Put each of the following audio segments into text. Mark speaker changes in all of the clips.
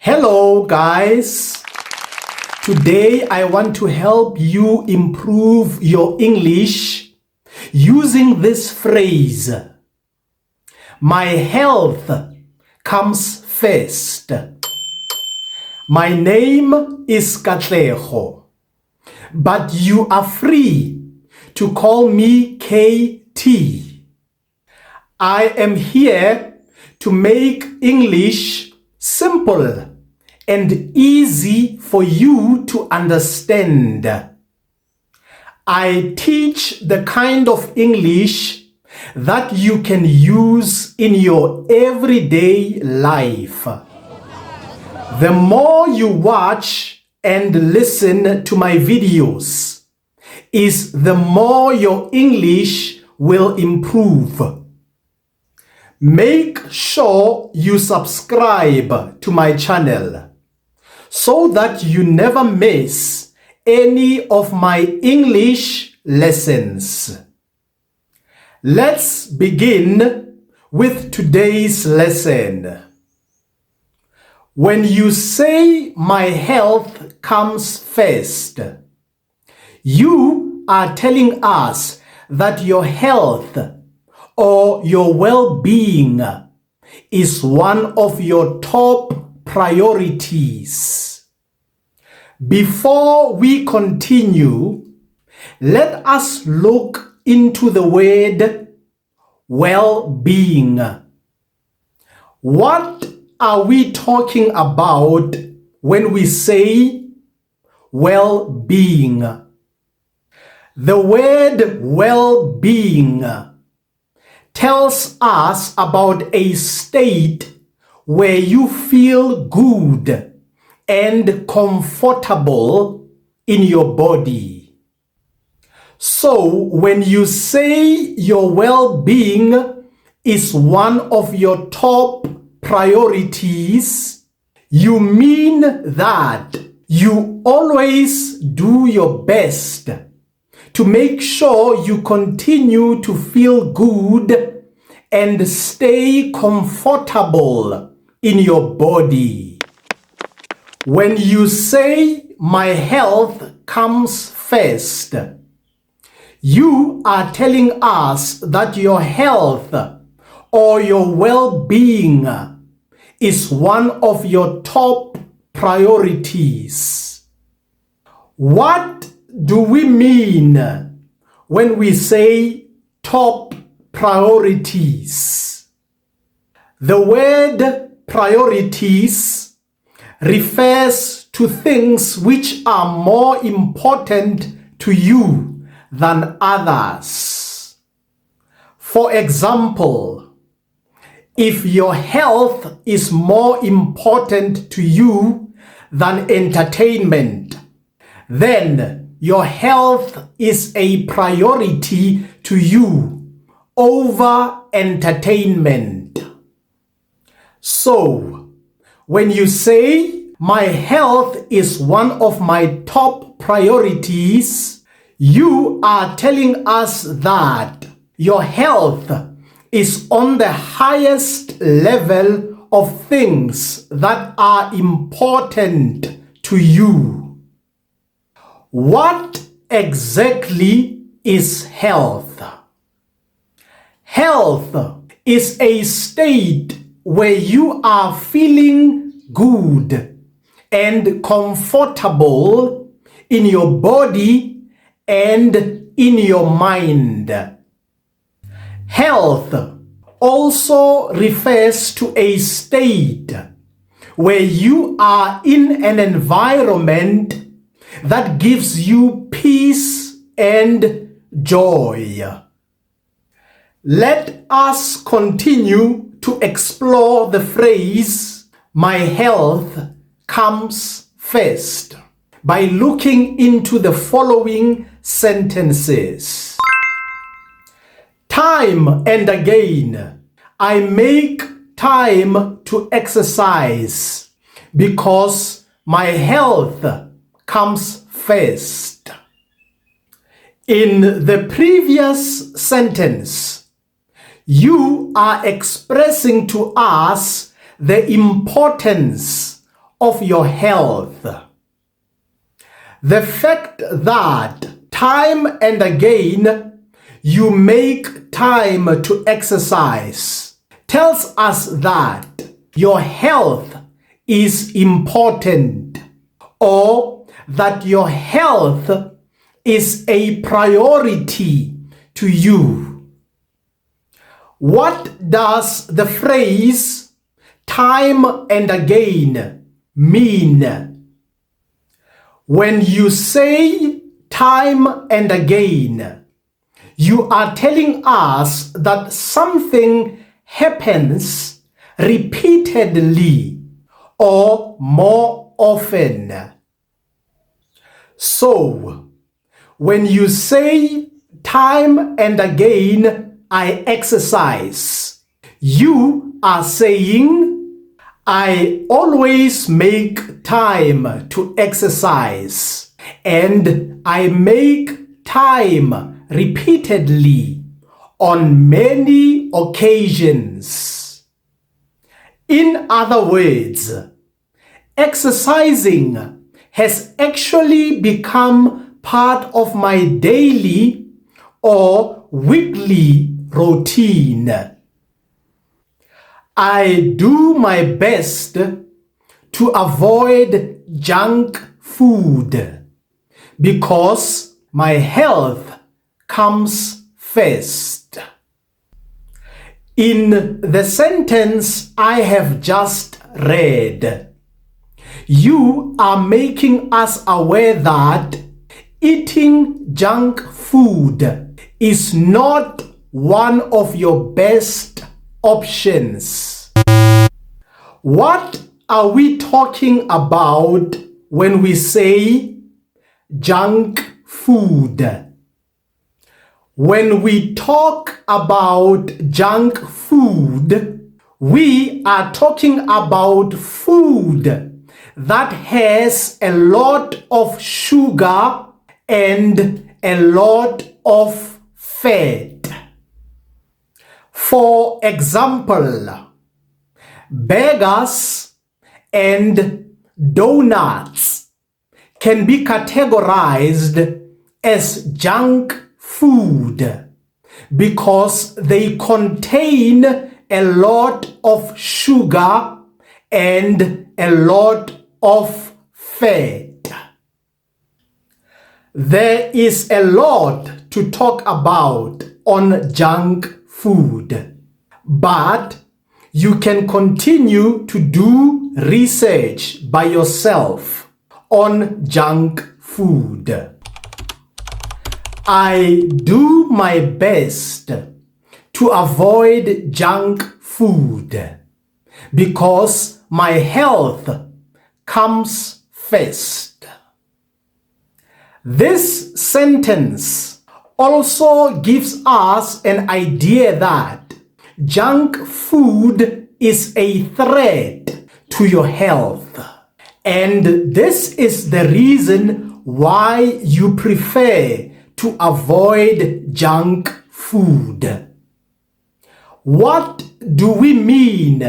Speaker 1: Hello guys, today I want to help you improve your English using this phrase. My health comes first. My name is Katlego, but you are free to call me KT. I am here to make English simple and easy for you to understand. I teach the kind of English that you can use in your everyday life. The more you watch and listen to my videos, is the more your English will improve. Make sure you subscribe to my channel so that you never miss any of my English lessons. Let's begin with today's lesson. When you say my health comes first, you are telling us that your health or your well-being is one of your top priorities. Before we continue, let us look into the word well-being. What are we talking about when we say well-being? The word well-being tells us about a state where you feel good and comfortable in your body. So when you say your well-being is one of your top priorities, you mean that you always do your best to make sure you continue to feel good and stay comfortable in your body. When you say my health comes first, you are telling us that your health or your well-being is one of your top priorities. What do we mean when we say top priorities? The word priorities refers to things which are more important to you than others. For example, if your health is more important to you than entertainment, then your health is a priority to you over entertainment. So, when you say my health is one of my top priorities, you are telling us that your health is on the highest level of things that are important to you. What exactly is health? Health is a state where you are feeling good and comfortable in your body and in your mind. Health also refers to a state where you are in an environment that gives you peace and joy. Let us continue to explore the phrase, my health comes first, by looking into the following sentences. Time and again, I make time to exercise because my health comes first. In the previous sentence, you are expressing to us the importance of your health. The fact that time and again you make time to exercise tells us that your health is important, or that your health is a priority to you. What does the phrase time and again mean? When you say time and again, you are telling us that something happens repeatedly or more often. So, when you say time and again I exercise, you are saying I always make time to exercise, and I make time repeatedly on many occasions. In other words, exercising has actually become part of my daily or weekly routine. I do my best to avoid junk food because my health comes first. In the sentence I have just read, you are making us aware that eating junk food is not one of your best options. What are we talking about when we say junk food? When we talk about junk food, we are talking about food that has a lot of sugar and a lot of fat. For example, burgers and donuts can be categorized as junk food because they contain a lot of sugar and a lot of fat. There is a lot to talk about on junk food, but you can continue to do research by yourself on junk food. I do my best to avoid junk food because my health comes first. This sentence also gives us an idea that junk food is a threat to your health. And this is the reason why you prefer to avoid junk food. What do we mean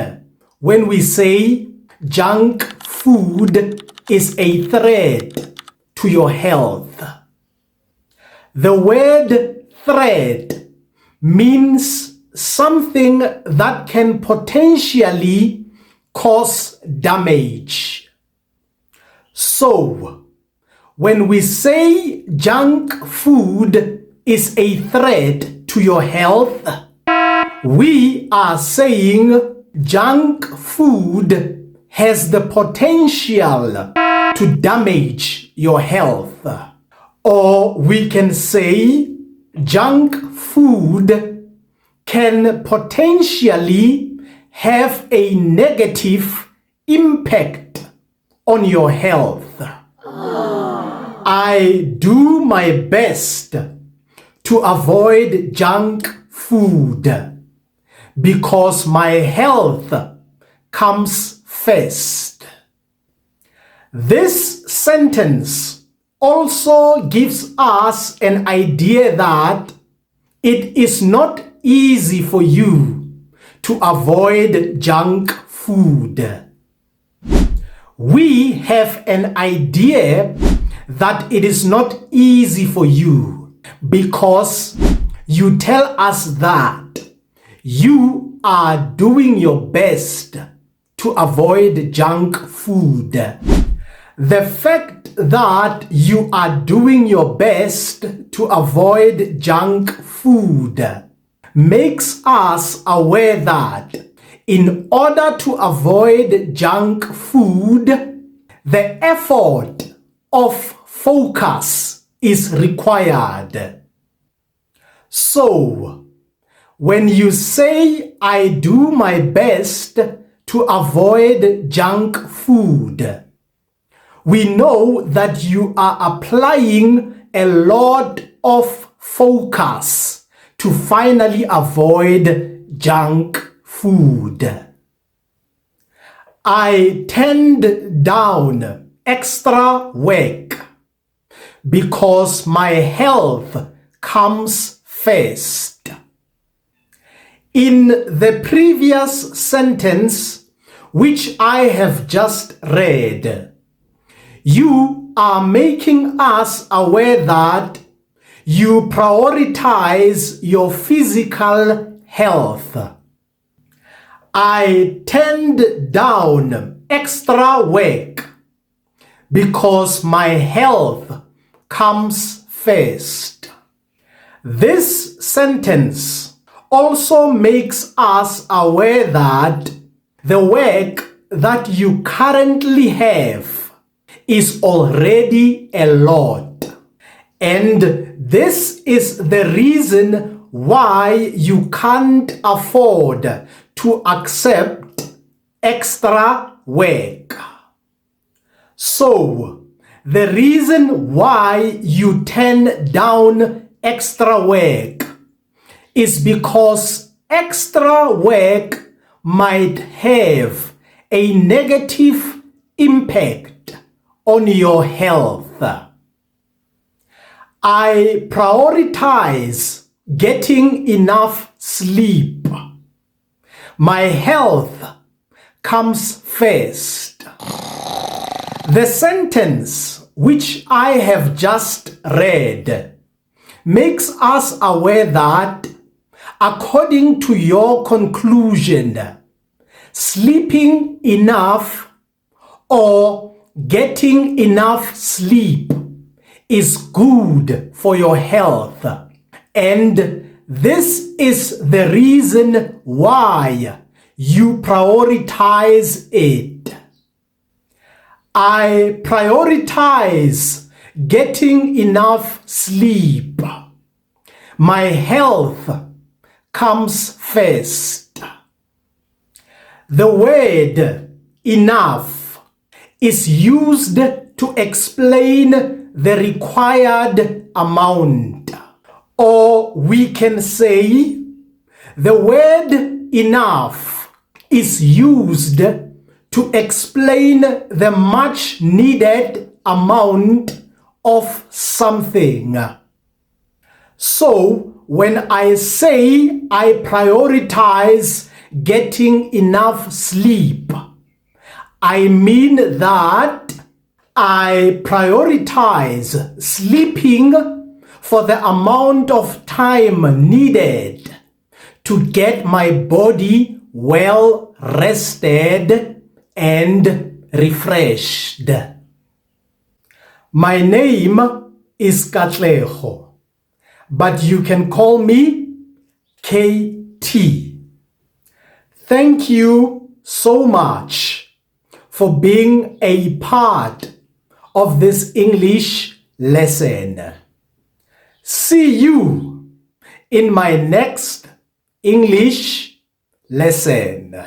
Speaker 1: when we say junk food is a threat to your health? The word threat means something that can potentially cause damage. So, when we say junk food is a threat to your health, we are saying junk food has the potential to damage your health. Or we can say junk food can potentially have a negative impact on your health. I do my best to avoid junk food because my health comes first. This sentence also gives us an idea that it is not easy for you to avoid junk food. We have an idea that it is not easy for you because you tell us that you are doing your best to avoid junk food. The fact that you are doing your best to avoid junk food makes us aware that in order to avoid junk food, the effort of focus is required. So, when you say, I do my best to avoid junk food, we know that you are applying a lot of focus to finally avoid junk food. I turned down extra work because my health comes first. In the previous sentence, which I have just read, you are making us aware that you prioritize your physical health. I turned down extra work because my health comes first. This sentence also makes us aware that the work that you currently have is already a lot. And this is the reason why you can't afford to accept extra work. So, the reason why you turn down extra work is because extra work might have a negative impact on your health. I prioritize getting enough sleep. My health comes first. The sentence which I have just read makes us aware that, according to your conclusion, sleeping enough or getting enough sleep is good for your health, and this is the reason why you prioritize it. I prioritize getting enough sleep. My health comes first. The word enough is used to explain the required amount. Or we can say the word enough is used to explain the much needed amount of something. So when I say I prioritize getting enough sleep, I mean that I prioritize sleeping for the amount of time needed to get my body well rested and refreshed. My name is Katlego, but you can call me KT. Thank you so much for being a part of this English lesson. See you in my next English lesson.